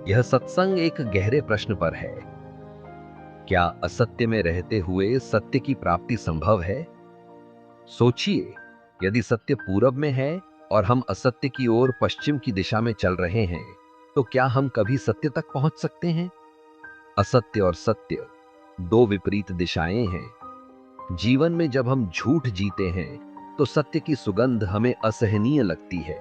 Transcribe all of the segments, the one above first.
यह सत्संग एक गहरे प्रश्न पर है। क्या असत्य में रहते हुए सत्य की प्राप्ति संभव है? सोचिए, यदि सत्य पूरब में है और हम असत्य की ओर पश्चिम की दिशा में चल रहे हैं, तो क्या हम कभी सत्य तक पहुंच सकते हैं? असत्य और सत्य दो विपरीत दिशाएं हैं। जीवन में जब हम झूठ जीते हैं, तो सत्य की सुगंध हमें असहनीय लगती है।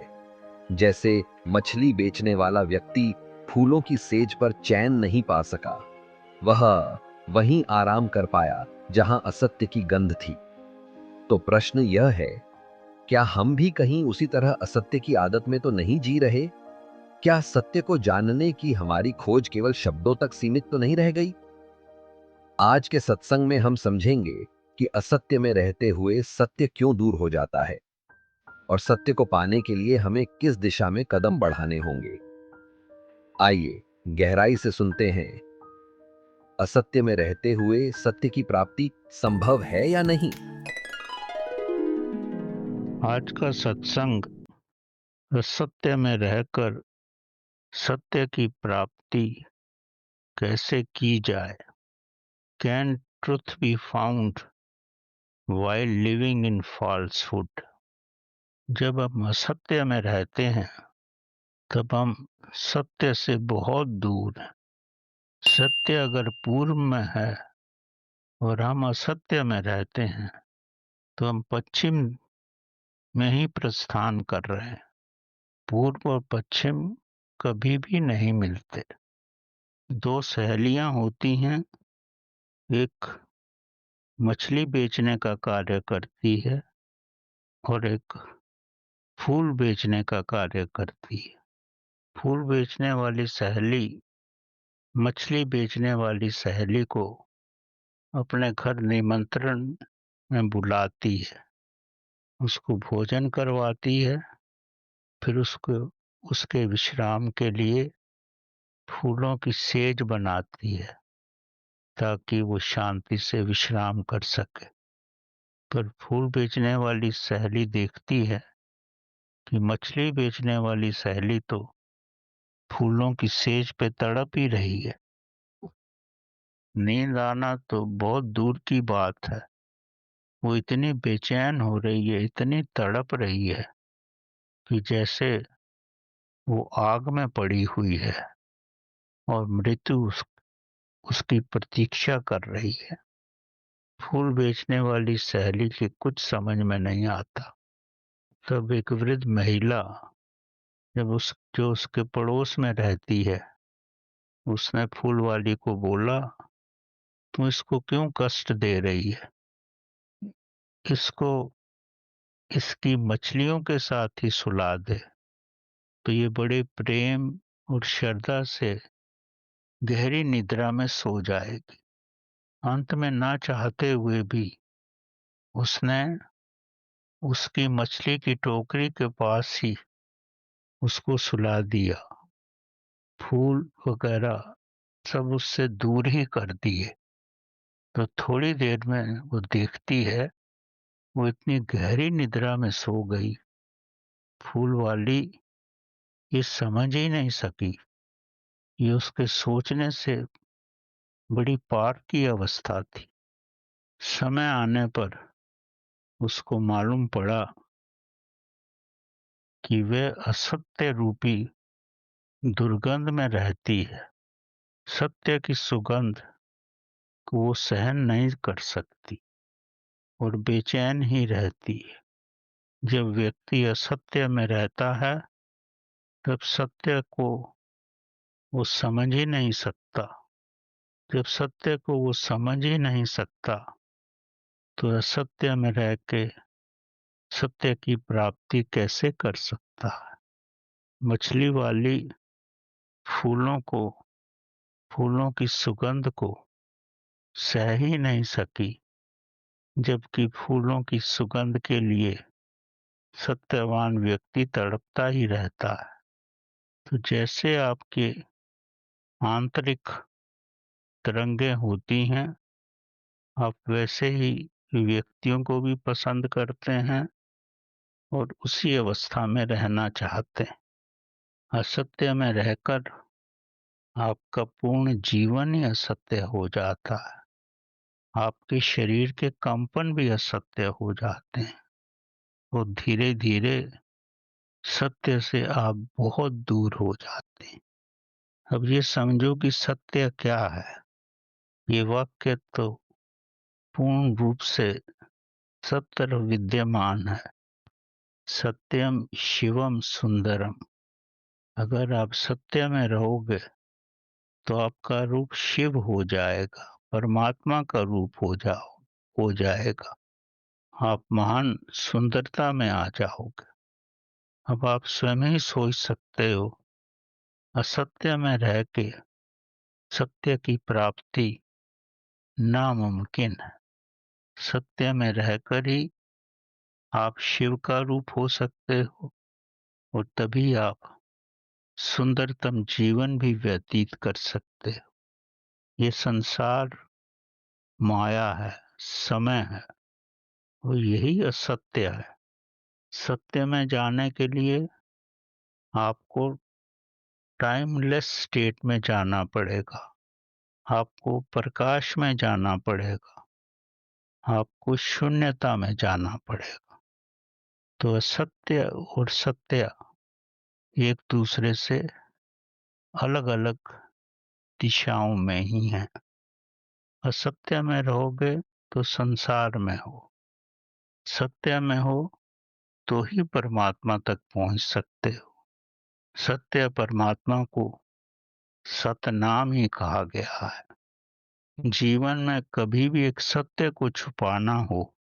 जैसे मछली बेचने वाला व्यक्ति फूलों की सेज पर चैन नहीं पा सका। वह वहीं आराम कर पाया जहां असत्य की गंध थी। तो प्रश्न यह है, क्या हम भी कहीं उसी तरह असत्य की आदत में तो नहीं जी रहे? क्या सत्य को जानने की हमारी खोज केवल शब्दों तक सीमित तो नहीं रह गई? आज के सत्संग में हम समझेंगे कि असत्य में रहते हुए सत्य क्यों दूर हो जाता है और सत्य को पाने के लिए हमें किस दिशा में कदम बढ़ाने होंगे। आइए गहराई से सुनते हैं, असत्य में रहते हुए सत्य की प्राप्ति संभव है या नहीं। आज का सत्संग असत्य में रहकर सत्य की प्राप्ति कैसे की जाए। Can truth be found while living in falsehood. जब हम असत्य में रहते हैं तब हम सत्य से बहुत दूर हैं। सत्य अगर पूर्व में है और हम असत्य में रहते हैं तो हम पश्चिम में ही प्रस्थान कर रहे हैं। पूर्व और पश्चिम कभी भी नहीं मिलते। दो सहेलियां होती हैं, एक मछली बेचने का कार्य करती है और एक फूल बेचने का कार्य करती है। फूल बेचने वाली सहेली मछली बेचने वाली सहेली को अपने घर निमंत्रण में बुलाती है, उसको भोजन करवाती है, फिर उसको उसके विश्राम के लिए फूलों की सेज बनाती है ताकि वो शांति से विश्राम कर सके। पर फूल बेचने वाली सहेली देखती है कि मछली बेचने वाली सहेली तो फूलों की सेज पे तड़प ही रही है। नींद आना तो बहुत दूर की बात है, वो इतनी बेचैन हो रही है, इतनी तड़प रही है कि जैसे वो आग में पड़ी हुई है और मृत्यु उसकी प्रतीक्षा कर रही है। फूल बेचने वाली सहेली के कुछ समझ में नहीं आता। तब एक वृद्ध महिला जब जो उसके पड़ोस में रहती है, उसने फूल वाली को बोला, तुम इसको क्यों कष्ट दे रही है? इसको इसकी मछलियों के साथ ही सुला दे तो ये बड़े प्रेम और श्रद्धा से गहरी निद्रा में सो जाएगी। अंत में ना चाहते हुए भी उसने उसकी मछली की टोकरी के पास ही उसको सुला दिया। फूल वगैरह सब उससे दूर ही कर दिए। तो थोड़ी देर में वो देखती है, वो इतनी गहरी निद्रा में सो गई। फूल वाली ये समझ ही नहीं सकी। ये उसके सोचने से बड़ी पार की अवस्था थी। समय आने पर उसको मालूम पड़ा कि वे असत्य रूपी दुर्गंध में रहती है। सत्य की सुगंध को वो सहन नहीं कर सकती और बेचैन ही रहती है। जब व्यक्ति असत्य में रहता है तब सत्य को वो समझ ही नहीं सकता। जब सत्य को वो समझ ही नहीं सकता तो असत्य में रह के सत्य की प्राप्ति कैसे कर सकता है। मछली वाली फूलों को फूलों की सुगंध को सह ही नहीं सकी, जबकि फूलों की सुगंध के लिए सत्यवान व्यक्ति तड़पता ही रहता है। तो जैसे आपके आंतरिक तरंगें होती हैं, आप वैसे ही व्यक्तियों को भी पसंद करते हैं और उसी अवस्था में रहना चाहते हैं। असत्य में रहकर आपका पूर्ण जीवन ही असत्य हो जाता है। आपके शरीर के कंपन भी असत्य हो जाते हैं और धीरे-धीरे सत्य से आप बहुत दूर हो जाते हैं। अब ये समझो कि सत्य क्या है? ये वाक्य तो पूर्ण रूप से सब तरफ विद्यमान है। सत्यम शिवम सुंदरम। अगर आप सत्य में रहोगे तो आपका रूप शिव हो जाएगा, परमात्मा का रूप हो जाएगा। आप महान सुंदरता में आ जाओगे। अब आप स्वयं ही सोच सकते हो, असत्य में रह के सत्य की प्राप्ति नामुमकिन है। सत्य में रहकर ही आप शिव का रूप हो सकते हो और तभी आप सुंदरतम जीवन भी व्यतीत कर सकते हो। ये संसार माया है, समय है और यही असत्य है। सत्य में जाने के लिए आपको टाइमलेस स्टेट में जाना पड़ेगा। आपको प्रकाश में जाना पड़ेगा। आपको शून्यता में जाना पड़ेगा। तो असत्य और सत्य एक दूसरे से अलग-अलग दिशाओं में ही हैं। असत्य में रहोगे तो संसार में हो। सत्य में हो तो ही परमात्मा तक पहुंच सकते हो। सत्य परमात्मा को सतनाम ही कहा गया है। जीवन में कभी भी एक सत्य को छुपाना हो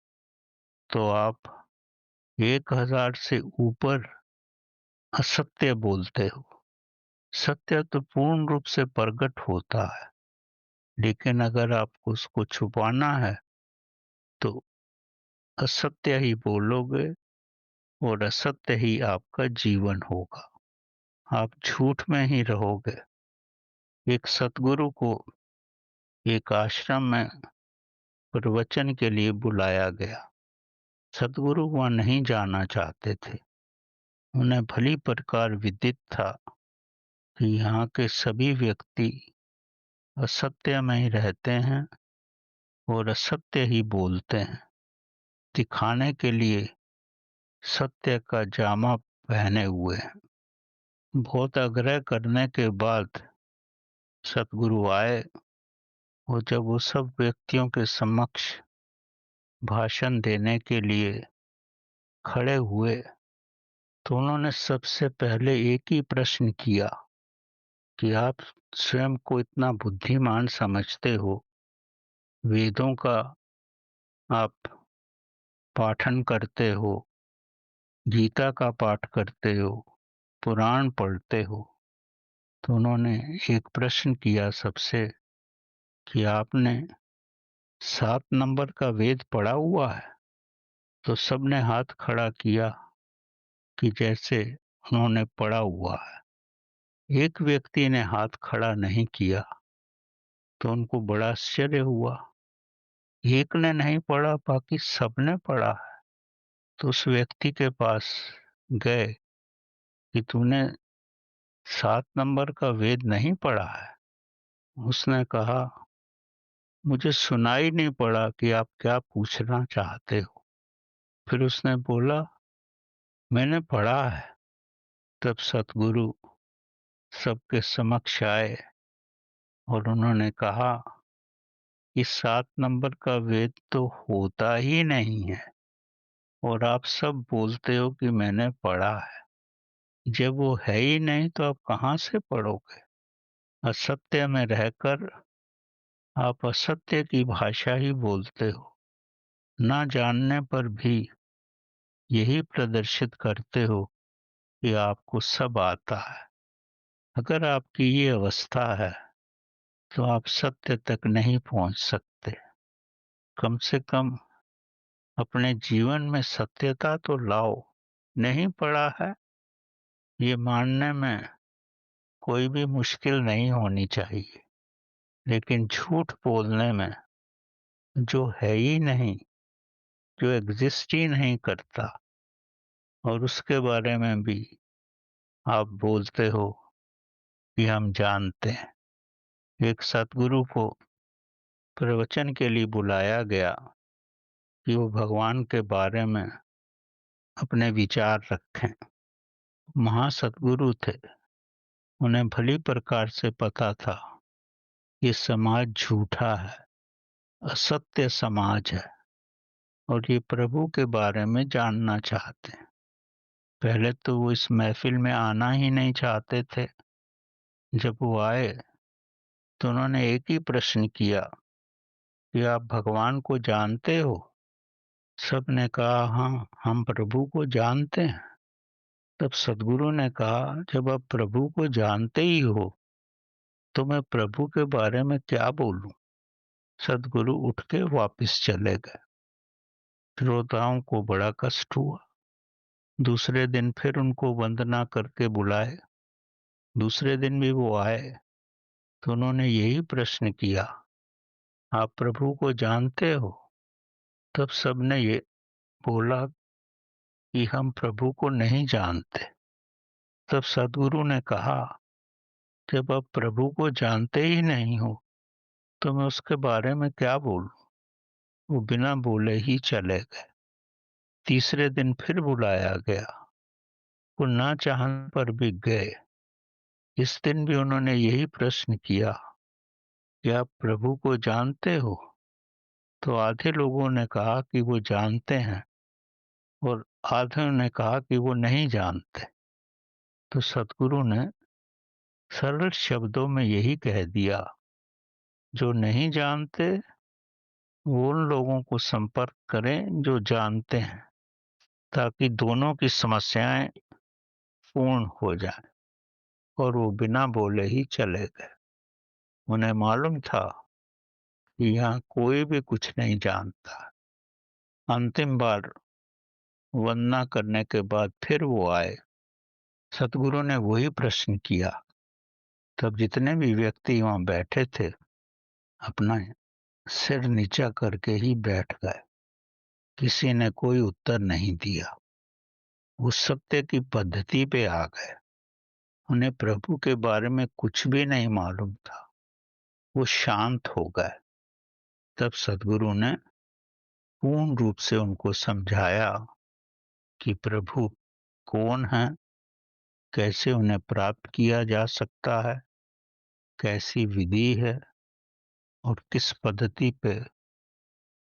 तो आप 1000 से ऊपर असत्य बोलते हो। सत्य तो पूर्ण रूप से प्रकट होता है, लेकिन अगर आपको उसको छुपाना है तो असत्य ही बोलोगे और असत्य ही आपका जीवन होगा। आप झूठ में ही रहोगे। एक सतगुरु को एक आश्रम में प्रवचन के लिए बुलाया गया। सतगुरु वहाँ नहीं जाना चाहते थे। उन्हें भली प्रकार विदित था कि यहाँ के सभी व्यक्ति असत्य में ही रहते हैं और असत्य ही बोलते हैं। दिखाने के लिए सत्य का जामा पहने हुए हैं। बहुत आग्रह करने के बाद सतगुरु आए और जब वो सब व्यक्तियों के समक्ष भाषण देने के लिए खड़े हुए तो उन्होंने सबसे पहले एक ही प्रश्न किया कि आप स्वयं को इतना बुद्धिमान समझते हो, वेदों का आप पाठन करते हो, गीता का पाठ करते हो, पुराण पढ़ते हो, तो उन्होंने एक प्रश्न किया सबसे कि आपने 7 नंबर का वेद पढ़ा हुआ है? तो सबने हाथ खड़ा किया कि जैसे उन्होंने पढ़ा हुआ है। एक व्यक्ति ने हाथ खड़ा नहीं किया तो उनको बड़ा आश्चर्य हुआ। एक ने नहीं पढ़ा, बाकी सबने पढ़ा है। तो उस व्यक्ति के पास गए कि तूने 7 नंबर का वेद नहीं पढ़ा है? उसने कहा, मुझे सुनाई नहीं पड़ा कि आप क्या पूछना चाहते हो। फिर उसने बोला, मैंने पढ़ा है। तब सतगुरु सबके समक्ष आए और उन्होंने कहा कि 7 नंबर का वेद तो होता ही नहीं है और आप सब बोलते हो कि मैंने पढ़ा है। जब वो है ही नहीं तो आप कहाँ से पढ़ोगे? असत्य में रहकर आप असत्य की भाषा ही बोलते हो। ना जानने पर भी यही प्रदर्शित करते हो कि आपको सब आता है। अगर आपकी ये अवस्था है तो आप सत्य तक नहीं पहुंच सकते। कम से कम अपने जीवन में सत्यता तो लाओ। नहीं पड़ा है, ये मानने में कोई भी मुश्किल नहीं होनी चाहिए, लेकिन झूठ बोलने में जो है ही नहीं, जो एग्जिस्ट ही नहीं करता और उसके बारे में भी आप बोलते हो कि हम जानते हैं। एक सतगुरु को प्रवचन के लिए बुलाया गया कि वो भगवान के बारे में अपने विचार रखें। महासतगुरु थे, उन्हें भली प्रकार से पता था ये समाज झूठा है, असत्य समाज है और ये प्रभु के बारे में जानना चाहते हैं। पहले तो वो इस महफिल में आना ही नहीं चाहते थे। जब वो आए तो उन्होंने एक ही प्रश्न किया कि आप भगवान को जानते हो? सबने कहा हाँ, हम प्रभु को जानते हैं। तब सदगुरु ने कहा जब आप प्रभु को जानते ही हो तो मैं प्रभु के बारे में क्या बोलूं? सदगुरु उठ के वापिस चले गए। श्रोताओं को बड़ा कष्ट हुआ। दूसरे दिन फिर उनको वंदना करके बुलाए। दूसरे दिन भी वो आए तो उन्होंने यही प्रश्न किया, आप प्रभु को जानते हो? तब सबने ये बोला कि हम प्रभु को नहीं जानते। तब सदगुरु ने कहा जब आप प्रभु को जानते ही नहीं हो तो मैं उसके बारे में क्या बोलूं? वो बिना बोले ही चले गए। तीसरे दिन फिर बुलाया गया, वो ना चाहने पर भी गए। इस दिन भी उन्होंने यही प्रश्न किया कि आप प्रभु को जानते हो? तो आधे लोगों ने कहा कि वो जानते हैं और आधे ने कहा कि वो नहीं जानते। तो सतगुरु ने सरल शब्दों में यही कह दिया, जो नहीं जानते वो उन लोगों को संपर्क करें जो जानते हैं, ताकि दोनों की समस्याएं पूर्ण हो जाएं। और वो बिना बोले ही चले गए। उन्हें मालूम था कि यहाँ कोई भी कुछ नहीं जानता। अंतिम बार वंदना करने के बाद फिर वो आए। सतगुरु ने वही प्रश्न किया। तब जितने भी व्यक्ति वहां बैठे थे अपना सिर नीचा करके ही बैठ गए। किसी ने कोई उत्तर नहीं दिया। वो सत्य की पद्धति पे आ गए। उन्हें प्रभु के बारे में कुछ भी नहीं मालूम था। वो शांत हो गए। तब सदगुरु ने पूर्ण रूप से उनको समझाया कि प्रभु कौन है, कैसे उन्हें प्राप्त किया जा सकता है, कैसी विधि है और किस पद्धति पे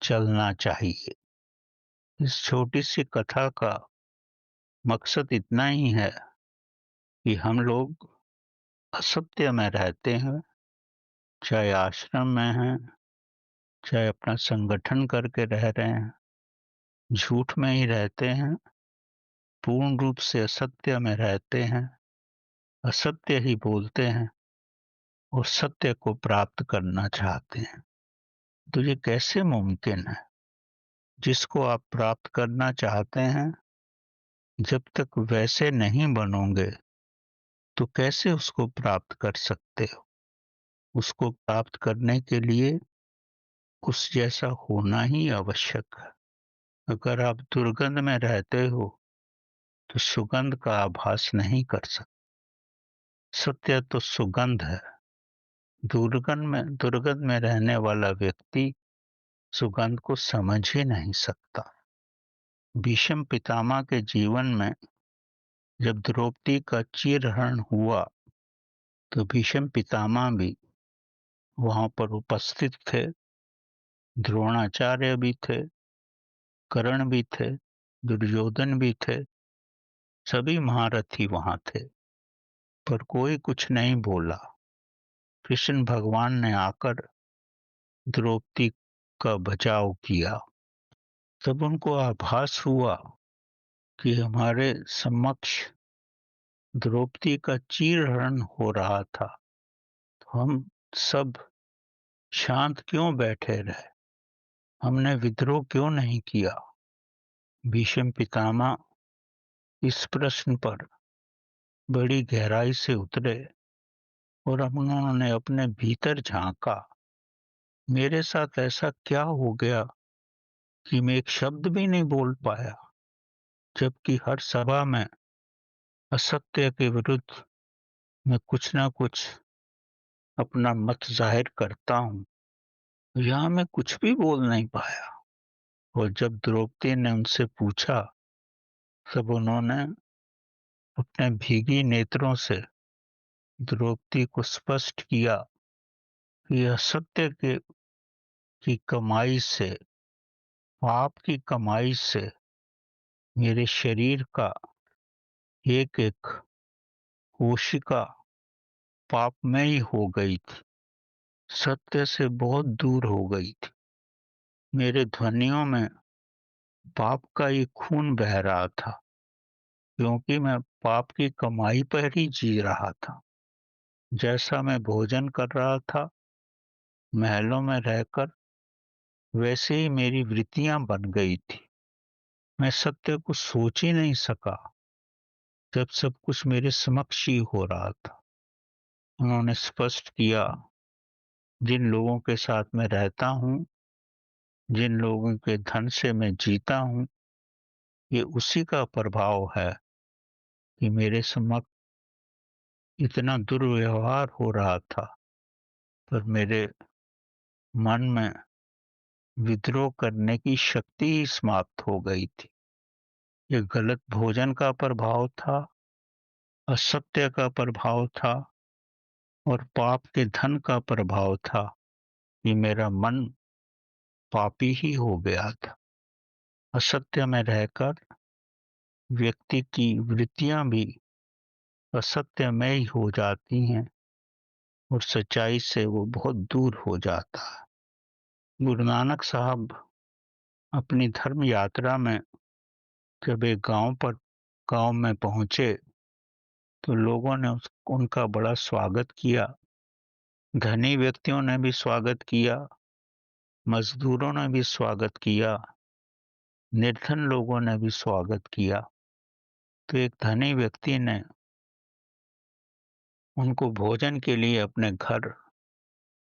चलना चाहिए। इस छोटी सी कथा का मकसद इतना ही है कि हम लोग असत्य में रहते हैं, चाहे आश्रम में हैं, चाहे अपना संगठन करके रह रहे हैं, झूठ में ही रहते हैं, पूर्ण रूप से असत्य में रहते हैं, असत्य ही बोलते हैं और सत्य को प्राप्त करना चाहते हैं। तो ये कैसे मुमकिन है? जिसको आप प्राप्त करना चाहते हैं, जब तक वैसे नहीं बनोगे तो कैसे उसको प्राप्त कर सकते हो? उसको प्राप्त करने के लिए उस जैसा होना ही आवश्यक है। अगर आप दुर्गंध में रहते हो तो सुगंध का आभास नहीं कर सकते। सत्य तो सुगंध है। दुर्गंध में रहने वाला व्यक्ति सुगंध को समझ ही नहीं सकता। भीष्म पितामह के जीवन में जब द्रौपदी का चीरहरण हुआ तो भीष्म पितामह भी वहां पर उपस्थित थे। द्रोणाचार्य भी थे, कर्ण भी थे, दुर्योधन भी थे, सभी महारथी वहां थे, पर कोई कुछ नहीं बोला। कृष्ण भगवान ने आकर द्रौपदी का बचाव किया। तब उनको आभास हुआ कि हमारे समक्ष द्रौपदी का चीरहरण हो रहा था, तो हम सब शांत क्यों बैठे रहे? हमने विद्रोह क्यों नहीं किया? भीष्म पितामह इस प्रश्न पर बड़ी गहराई से उतरे और अब उन्होंने अपने भीतर झांका। मेरे साथ ऐसा क्या हो गया कि मैं एक शब्द भी नहीं बोल पाया, जबकि हर सभा में असत्य के विरुद्ध मैं कुछ ना कुछ अपना मत जाहिर करता हूँ। यहाँ मैं कुछ भी बोल नहीं पाया और जब द्रौपदी ने उनसे पूछा, तब उन्होंने अपने भीगी नेत्रों से द्रौपदी को स्पष्ट किया कि असत्य की कमाई से, पाप की कमाई से मेरे शरीर का एक एक कोशिका पापमयी हो गई थी, सत्य से बहुत दूर हो गई थी। मेरे ध्वनियों में पाप का ही खून बह रहा था, क्योंकि मैं पाप की कमाई पर ही जी रहा था। जैसा मैं भोजन कर रहा था महलों में रहकर, वैसे ही मेरी वृत्तियां बन गई थी। मैं सत्य को सोच ही नहीं सका जब सब कुछ मेरे समक्ष ही हो रहा था। उन्होंने स्पष्ट किया, जिन लोगों के साथ मैं रहता हूँ, जिन लोगों के धन से मैं जीता हूँ, ये उसी का प्रभाव है कि मेरे समक्ष इतना दुर्व्यवहार हो रहा था, पर मेरे मन में विद्रोह करने की शक्ति ही समाप्त हो गई थी। ये गलत भोजन का प्रभाव था, असत्य का प्रभाव था और पाप के धन का प्रभाव था कि मेरा मन पापी ही हो गया था। असत्य में रहकर व्यक्ति की वृत्तियां भी असत्यमय ही हो जाती हैं और सच्चाई से वो बहुत दूर हो जाता है। गुरु नानक साहब अपनी धर्म यात्रा में जब एक गांव में पहुंचे, तो लोगों ने उनका बड़ा स्वागत किया। धनी व्यक्तियों ने भी स्वागत किया, मजदूरों ने भी स्वागत किया, निर्धन लोगों ने भी स्वागत किया। तो एक धनी व्यक्ति ने उनको भोजन के लिए अपने घर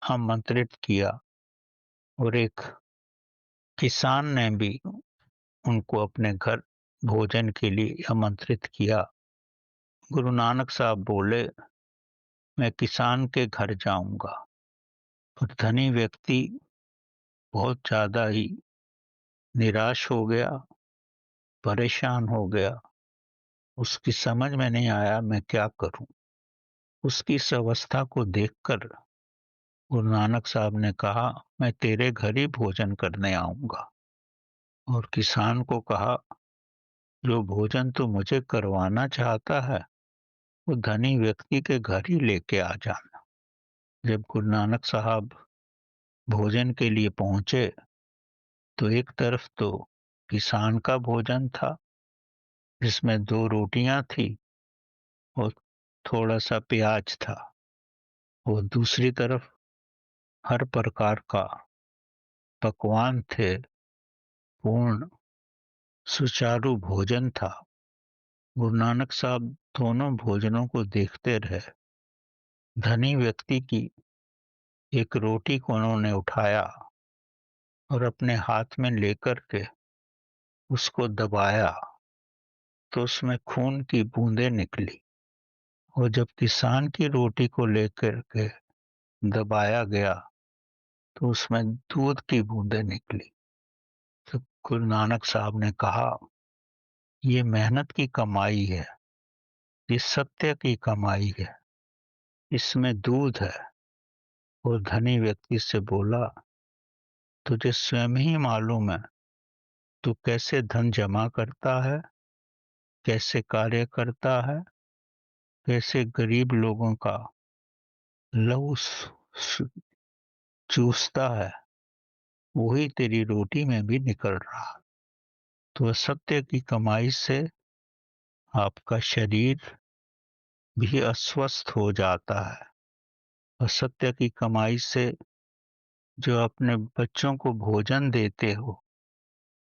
आमंत्रित किया और एक किसान ने भी उनको अपने घर भोजन के लिए आमंत्रित किया। गुरु नानक साहब बोले, मैं किसान के घर जाऊंगा। और धनी व्यक्ति बहुत ज्यादा ही निराश हो गया, परेशान हो गया। उसकी समझ में नहीं आया मैं क्या करूं। उसकी इस अवस्था को देखकर गुरु नानक साहब ने कहा, मैं तेरे घर ही भोजन करने आऊंगा। और किसान को कहा, जो भोजन तू मुझे करवाना चाहता है वो धनी व्यक्ति के घर ही लेके आ जाना। जब गुरु नानक साहब भोजन के लिए पहुंचे, तो एक तरफ तो किसान का भोजन था, जिसमें 2 रोटियां थी और थोड़ा सा प्याज था, और दूसरी तरफ हर प्रकार का पकवान थे, पूर्ण सुचारू भोजन था। गुरु नानक साहब दोनों भोजनों को देखते रहे। धनी व्यक्ति की एक रोटी को उन्होंने उठाया और अपने हाथ में लेकर के उसको दबाया, तो उसमें खून की बूंदें निकली। और जब किसान की रोटी को लेकर के दबाया गया, तो उसमें दूध की बूंदें निकली। तो गुरु नानक साहब ने कहा, ये मेहनत की कमाई है, ये सत्य की कमाई है, इसमें दूध है। और धनी व्यक्ति से बोला, तुझे स्वयं ही मालूम है तू कैसे धन जमा करता है, कैसे कार्य करता है, कैसे गरीब लोगों का लहू चूसता है, वही तेरी रोटी में भी निकल रहा। तो असत्य की कमाई से आपका शरीर भी अस्वस्थ हो जाता है। असत्य की कमाई से जो अपने बच्चों को भोजन देते हो,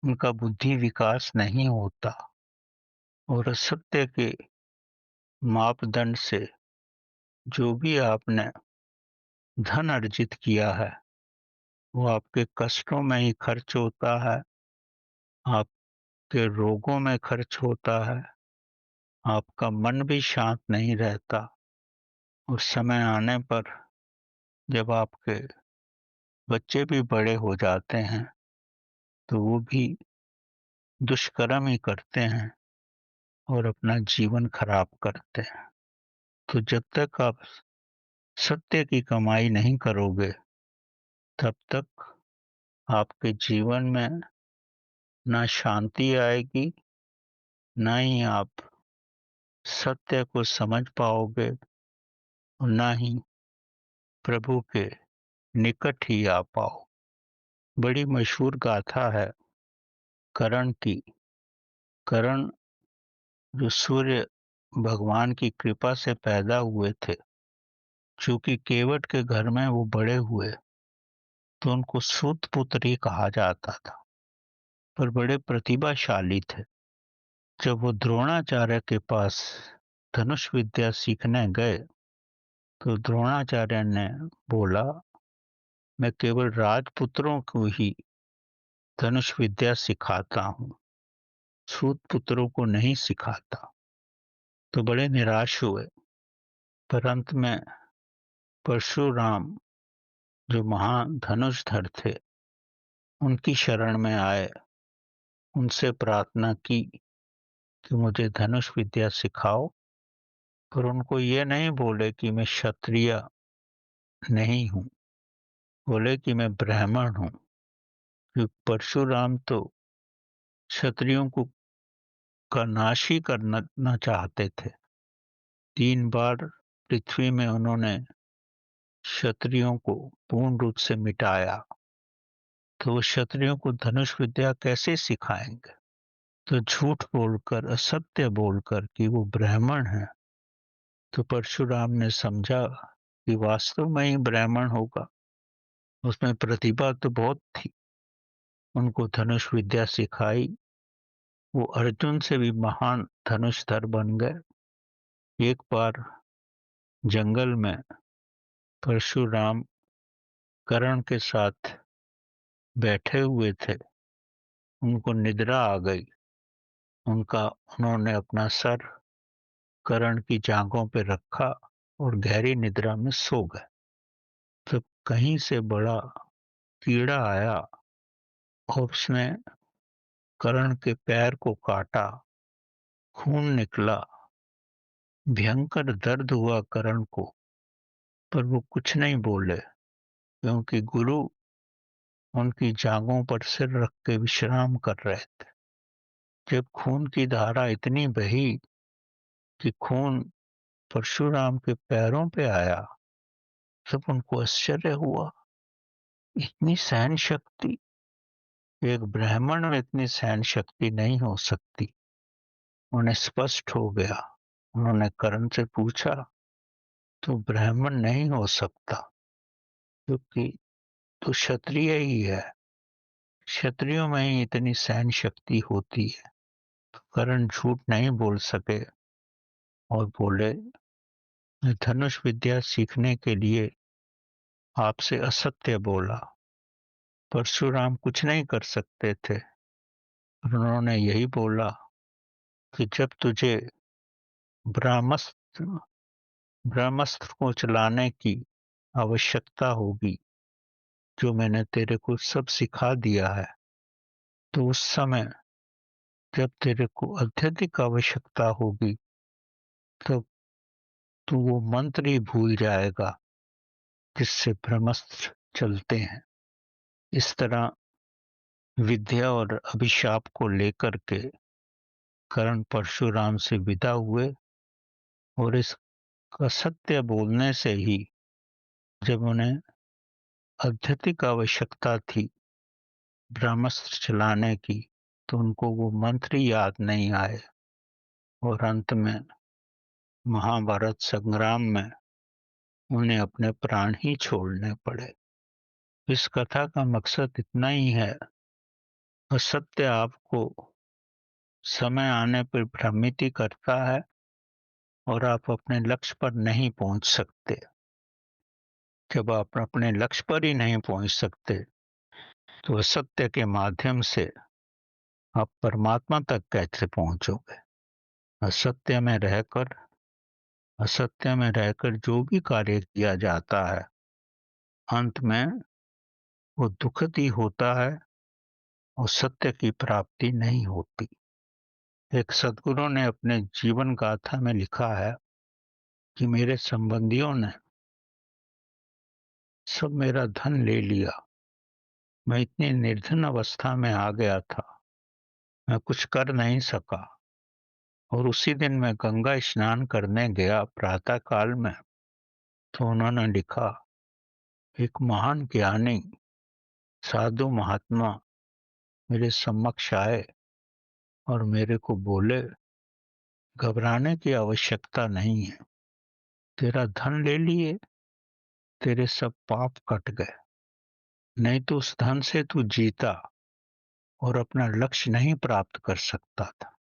उनका बुद्धि विकास नहीं होता। और असत्य के मापदंड से जो भी आपने धन अर्जित किया है, वो आपके कष्टों में ही खर्च होता है, आपके रोगों में खर्च होता है, आपका मन भी शांत नहीं रहता और समय आने पर जब आपके बच्चे भी बड़े हो जाते हैं तो वो भी दुष्कर्म ही करते हैं और अपना जीवन खराब करते हैं। तो जब तक आप सत्य की कमाई नहीं करोगे, तब तक आपके जीवन में ना शांति आएगी, ना ही आप सत्य को समझ पाओगे और ना ही प्रभु के निकट ही आ पाओ। बड़ी मशहूर गाथा है कर्ण की। कर्ण जो सूर्य भगवान की कृपा से पैदा हुए थे, चूंकि केवट के घर में वो बड़े हुए, तो उनको सूत पुत्र ही कहा जाता था, पर बड़े प्रतिभाशाली थे। जब वो द्रोणाचार्य के पास धनुष विद्या सीखने गए, तो द्रोणाचार्य ने बोला, मैं केवल राजपुत्रों को ही धनुष विद्या सिखाता हूँ, सूत पुत्रों को नहीं सिखाता। तो बड़े निराश हुए, पर अंत में परशुराम जो महान धनुषधर थे, उनकी शरण में आए, उनसे प्रार्थना की कि मुझे धनुष विद्या सिखाओ, पर उनको ये नहीं बोले कि मैं क्षत्रिय नहीं हूँ, बोले कि मैं ब्राह्मण हूँ। क्योंकि परशुराम तो क्षत्रियों को का नाश ही करना चाहते थे। 3 बार पृथ्वी में उन्होंने क्षत्रियों को पूर्ण रूप से मिटाया, तो वो क्षत्रियों को धनुष विद्या कैसे सिखाएंगे? तो झूठ बोलकर, असत्य बोलकर कि वो ब्राह्मण है, तो परशुराम ने समझा कि वास्तव में ही ब्राह्मण होगा, उसमें प्रतिभा तो बहुत थी। उनको धनुष विद्या सिखाई, वो अर्जुन से भी महान धनुषधर बन गए। एक बार जंगल में परशुराम कर्ण के साथ बैठे हुए थे, उनको निद्रा आ गई। उन्होंने अपना सर कर्ण की जांघों पे रखा और गहरी निद्रा में सो गए। तब कहीं से बड़ा कीड़ा आया और उसने कर्ण के पैर को काटा, खून निकला, भयंकर दर्द हुआ कर्ण को, पर वो कुछ नहीं बोले, क्योंकि गुरु उनकी जांघों पर सिर रख के विश्राम कर रहे थे। जब खून की धारा इतनी बही कि खून परशुराम के पैरों पे आया, तब उनको आश्चर्य हुआ, इतनी सहन शक्ति, एक ब्राह्मण में इतनी सहन शक्ति नहीं हो सकती। उन्हें स्पष्ट हो गया। उन्होंने कर्ण से पूछा, तो ब्राह्मण नहीं हो सकता, क्योंकि तो क्षत्रिय ही है, क्षत्रियों में ही इतनी सहन शक्ति होती है। कर्ण झूठ नहीं बोल सके और बोले, मैं धनुष विद्या सीखने के लिए आपसे असत्य बोला। परशुराम कुछ नहीं कर सकते थे, और उन्होंने यही बोला कि जब तुझे ब्रह्मास्त्र ब्रह्मास्त्र को चलाने की आवश्यकता होगी, जो मैंने तेरे को सब सिखा दिया है, तो उस समय जब तेरे को अत्यधिक आवश्यकता होगी, तब तू वो मंत्र ही भूल जाएगा जिससे ब्रह्मास्त्र चलते हैं। इस तरह विद्या और अभिशाप को लेकर के कर्ण परशुराम से विदा हुए, और इस असत्य बोलने से ही जब उन्हें अत्यधिक आवश्यकता थी ब्रह्मास्त्र चलाने की, तो उनको वो मंत्र ही याद नहीं आए, और अंत में महाभारत संग्राम में उन्हें अपने प्राण ही छोड़ने पड़े। इस कथा का मकसद इतना ही है, असत्य आपको समय आने पर भ्रमित ही करता है और आप अपने लक्ष्य पर नहीं पहुंच सकते। जब आप अपने लक्ष्य पर ही नहीं पहुंच सकते, तो असत्य के माध्यम से आप परमात्मा तक कैसे पहुंचोगे? असत्य में रहकर असत्य में रहकर जो भी कार्य किया जाता है, अंत में वो दुखद ही होता है और सत्य की प्राप्ति नहीं होती। एक सद्गुरु ने अपने जीवन गाथा में लिखा है कि मेरे संबंधियों ने सब मेरा धन ले लिया। मैं इतनी निर्धन अवस्था में आ गया था, मैं कुछ कर नहीं सका। और उसी दिन मैं गंगा स्नान करने गया प्रातः काल में, तो उन्होंने लिखा, एक महान ज्ञानी साधु महात्मा मेरे समक्ष आए और मेरे को बोले, घबराने की आवश्यकता नहीं है, तेरा धन ले लिए, तेरे सब पाप कट गए। नहीं तो उस धन से तू जीता और अपना लक्ष्य नहीं प्राप्त कर सकता था।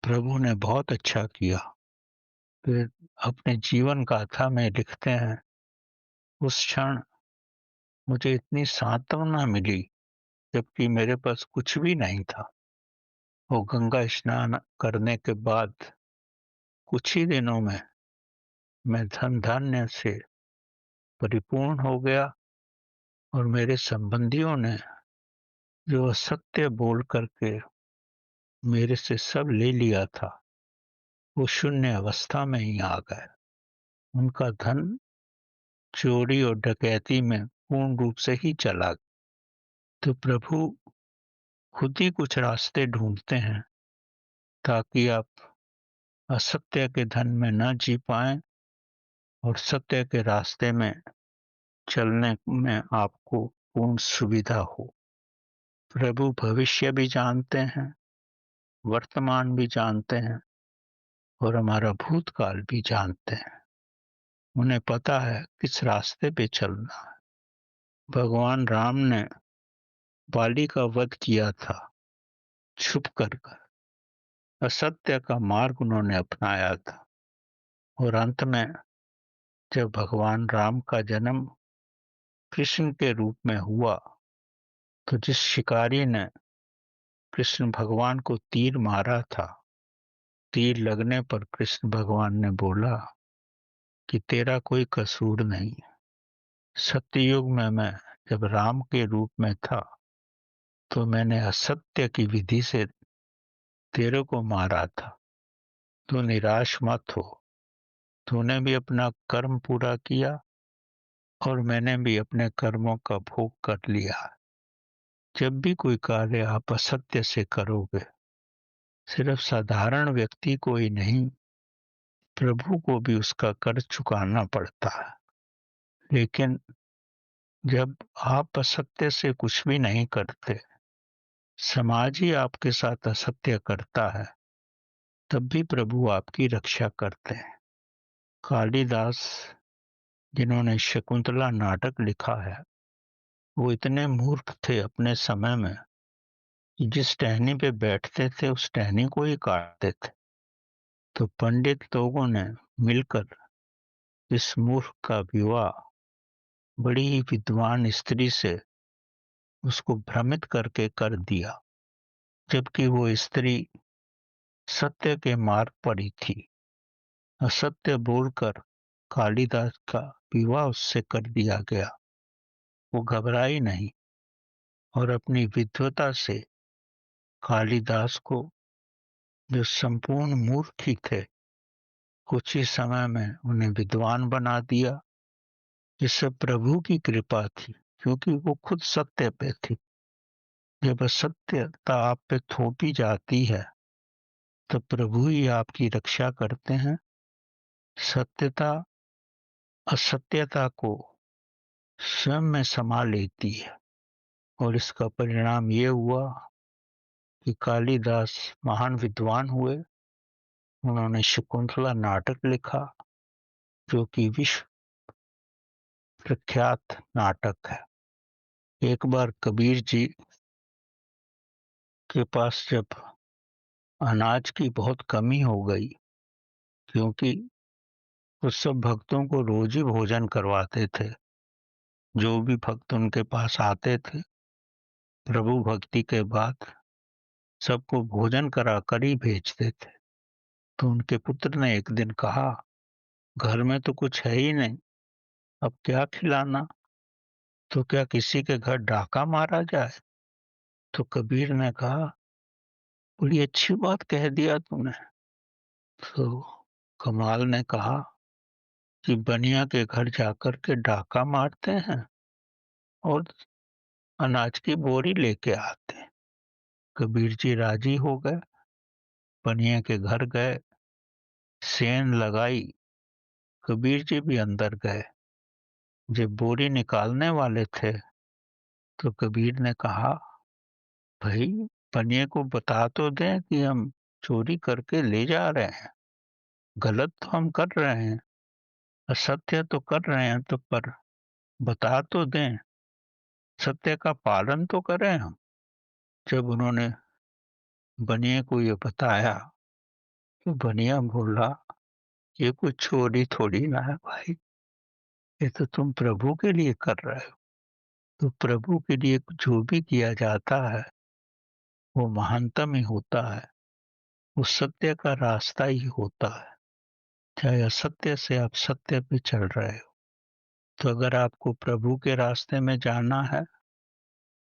प्रभु ने बहुत अच्छा किया। फिर अपने जीवन गाथा में लिखते हैं, उस क्षण मुझे इतनी सांत्वना मिली जबकि मेरे पास कुछ भी नहीं था। वो गंगा स्नान करने के बाद कुछ ही दिनों में मैं धन धान्य से परिपूर्ण हो गया और मेरे संबंधियों ने जो असत्य बोल करके मेरे से सब ले लिया था, वो शून्य अवस्था में ही आ गए। उनका धन चोरी और डकैती में पूर्ण रूप से ही चला गया। तो प्रभु खुद ही कुछ रास्ते ढूंढते हैं ताकि आप असत्य के धन में न जी पाएं और सत्य के रास्ते में चलने में आपको पूर्ण सुविधा हो। प्रभु भविष्य भी जानते हैं, वर्तमान भी जानते हैं और हमारा भूतकाल भी जानते हैं। उन्हें पता है किस रास्ते पे चलना है। भगवान राम ने बाली का वध किया था छुप कर। असत्य का मार्ग उन्होंने अपनाया था और अंत में जब भगवान राम का जन्म कृष्ण के रूप में हुआ, तो जिस शिकारी ने कृष्ण भगवान को तीर मारा था, तीर लगने पर कृष्ण भगवान ने बोला कि तेरा कोई कसूर नहीं। सत्ययुग में मैं जब राम के रूप में था, तो मैंने असत्य की विधि से तेरे को मारा था। तू निराश मत हो, तूने भी अपना कर्म पूरा किया और मैंने भी अपने कर्मों का भोग कर लिया। जब भी कोई कार्य आप असत्य से करोगे, सिर्फ साधारण व्यक्ति को ही नहीं, प्रभु को भी उसका कर चुकाना पड़ता है। लेकिन जब आप असत्य से कुछ भी नहीं करते, समाज ही आपके साथ असत्य करता है, तब भी प्रभु आपकी रक्षा करते हैं। कालिदास, जिन्होंने शकुंतला नाटक लिखा है, वो इतने मूर्ख थे अपने समय में कि जिस टहनी पे बैठते थे उस टहनी को ही काटते थे। तो पंडित लोगों ने मिलकर इस मूर्ख का विवाह बड़ी ही विद्वान स्त्री से उसको भ्रमित करके कर दिया, जबकि वो स्त्री सत्य के मार्ग पर ही थी। असत्य बोलकर कालिदास का विवाह उससे कर दिया गया। वो घबराई नहीं और अपनी विद्वता से कालिदास को, जो संपूर्ण मूर्ख ही थे, कुछ ही समय में उन्हें विद्वान बना दिया। जिससे प्रभु की कृपा थी, क्योंकि वो खुद सत्य पे थी। जब असत्यता आप पे थोपी जाती है, तो प्रभु ही आपकी रक्षा करते हैं। सत्यता असत्यता को स्वयं में समा लेती है और इसका परिणाम ये हुआ कि कालिदास महान विद्वान हुए। उन्होंने शकुंतला नाटक लिखा, जो कि विश्व प्रख्यात नाटक है। एक बार कबीर जी के पास जब अनाज की बहुत कमी हो गई, क्योंकि वो सब भक्तों को रोज ही भोजन करवाते थे। जो भी भक्त उनके पास आते थे, प्रभु भक्ति के बाद सबको भोजन करा कर ही भेजते थे। तो उनके पुत्र ने एक दिन कहा, घर में तो कुछ है ही नहीं, अब क्या खिलाना। तो क्या किसी के घर डाका मारा जाए? तो कबीर ने कहा, बड़ी अच्छी बात कह दिया तूने। तो कमाल ने कहा कि बनिया के घर जाकर के डाका मारते हैं और अनाज की बोरी लेके आते हैं। कबीर जी राजी हो गए, बनिया के घर गए, सेंध लगाई, कबीर जी भी अंदर गए। जब बोरी निकालने वाले थे तो कबीर ने कहा, भाई बनिए को बता तो दें कि हम चोरी करके ले जा रहे हैं, गलत तो हम कर रहे हैं, असत्य तो कर रहे हैं, तो पर बता तो दें, सत्य का पालन तो करें हम। जब उन्होंने बनिए को ये बताया तो बनिया बोला, ये कोई चोरी थोड़ी ना है भाई, ये तो तुम प्रभु के लिए कर रहे हो। तो प्रभु के लिए जो भी किया जाता है वो महानतम ही होता है, वो सत्य का रास्ता ही होता है। चाहे असत्य से आप सत्य पे चल रहे हो, तो अगर आपको प्रभु के रास्ते में जाना है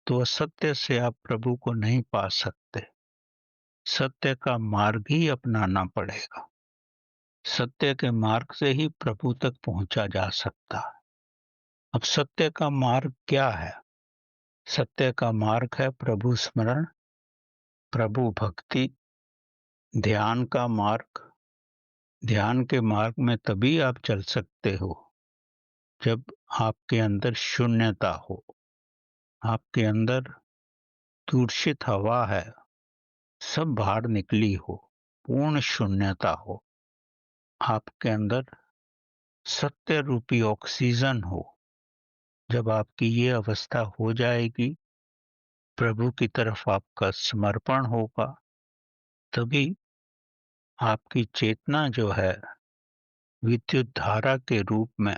तो असत्य से आप प्रभु को नहीं पा सकते, सत्य का मार्ग ही अपनाना पड़ेगा। सत्य के मार्ग से ही प्रभु तक पहुंचा जा सकता है। अब सत्य का मार्ग क्या है? सत्य का मार्ग है प्रभु स्मरण, प्रभु भक्ति, ध्यान का मार्ग। ध्यान के मार्ग में तभी आप चल सकते हो जब आपके अंदर शून्यता हो, आपके अंदर दूषित हवा है, सब बाहर निकली हो, पूर्ण शून्यता हो, आपके अंदर सत्य रूपी ऑक्सीजन हो। जब आपकी ये अवस्था हो जाएगी, प्रभु की तरफ आपका समर्पण होगा, तभी आपकी चेतना जो है विद्युत धारा के रूप में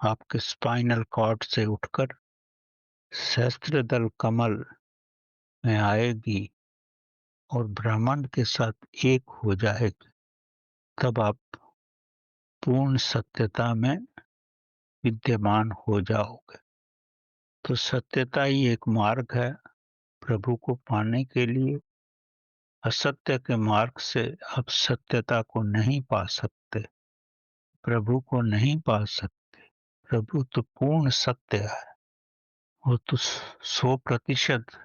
आपके स्पाइनल कॉर्ड से उठकर सहस्त्रदल कमल में आएगी और ब्रह्मांड के साथ एक हो जाएगी। तब आप पूर्ण सत्यता में विद्यमान हो जाओगे। तो सत्यता ही एक मार्ग है प्रभु को पाने के लिए। असत्य के मार्ग से आप सत्यता को नहीं पा सकते, प्रभु को नहीं पा सकते। प्रभु तो पूर्ण सत्य है, वो तो 100%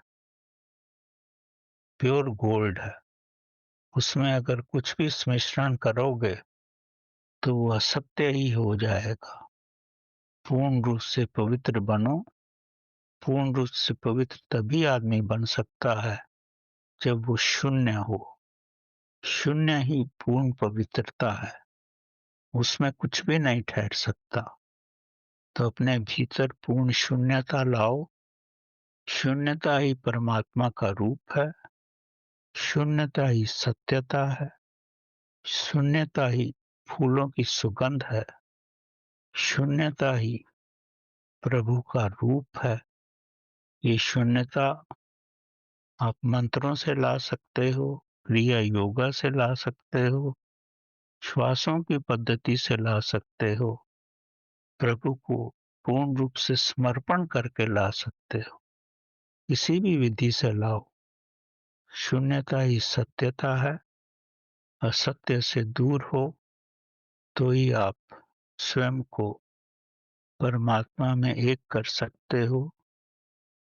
प्योर गोल्ड है। उसमें अगर कुछ भी मिश्रण करोगे तो वो असत्य ही हो जाएगा। पूर्ण रूप से पवित्र बनो। पूर्ण रूप से पवित्र तभी आदमी बन सकता है जब वो शून्य हो। शून्य ही पूर्ण पवित्रता है, उसमें कुछ भी नहीं ठहर सकता। तो अपने भीतर पूर्ण शून्यता लाओ। शून्यता ही परमात्मा का रूप है, शून्यता ही सत्यता है, शून्यता ही फूलों की सुगंध है, शून्यता ही प्रभु का रूप है। ये शून्यता आप मंत्रों से ला सकते हो, क्रिया योगा से ला सकते हो, श्वासों की पद्धति से ला सकते हो, प्रभु को पूर्ण रूप से समर्पण करके ला सकते हो। किसी भी विधि से लाओ, शून्यता ही सत्यता है। असत्य से दूर हो तो ही आप स्वयं को परमात्मा में एक कर सकते हो।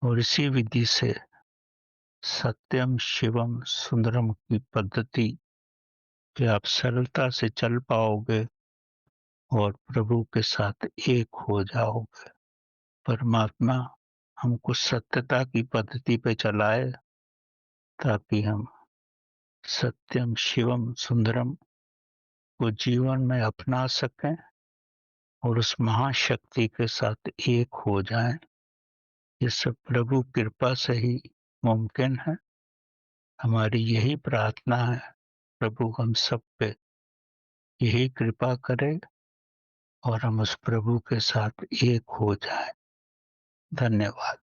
और इसी विधि से सत्यम शिवम सुंदरम की पद्धति पे आप सरलता से चल पाओगे और प्रभु के साथ एक हो जाओगे। परमात्मा हमको सत्यता की पद्धति पे चलाए ताकि हम सत्यम शिवम सुंदरम को जीवन में अपना सकें और उस महाशक्ति के साथ एक हो जाएं। ये सब प्रभु कृपा से ही मुमकिन है। हमारी यही प्रार्थना है, प्रभु हम सब पे यही कृपा करे और हम उस प्रभु के साथ एक हो जाएं। धन्यवाद।